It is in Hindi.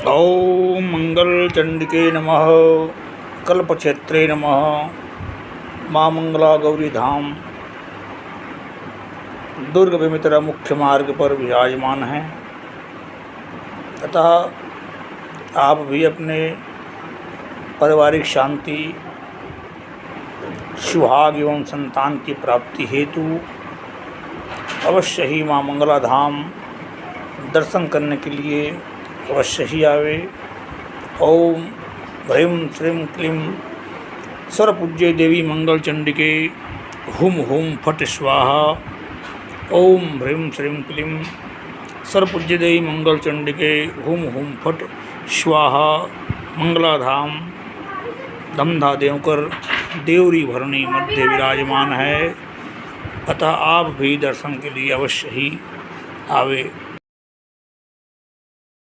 ओम मंगलचंडिके नमः। कल्पक्षेत्रे नमः। माँ मंगला गौरी धाम दुर्ग विमित्रा मुख्य मार्ग पर विराजमान हैं, अतः आप भी अपने पारिवारिक शांति, सुहाग एवं संतान की प्राप्ति हेतु अवश्य ही माँ मंगला धाम दर्शन करने के लिए अवश्य ही आवे। ओम ह्रीं श्रीं क्लीं सर्वपूज्य देवी मंगलचंडिके हुम हुम फट स्वाहा। ओम ह्रीं श्रीं क्लीं सर्वपूज्य देवी मंगलचंडिके हुम हुम फट स्वाहा। मंगलाधाम दमदा देवकर देवरी भरणी मध्य विराजमान है, अतः आप भी दर्शन के लिए अवश्य ही आवे।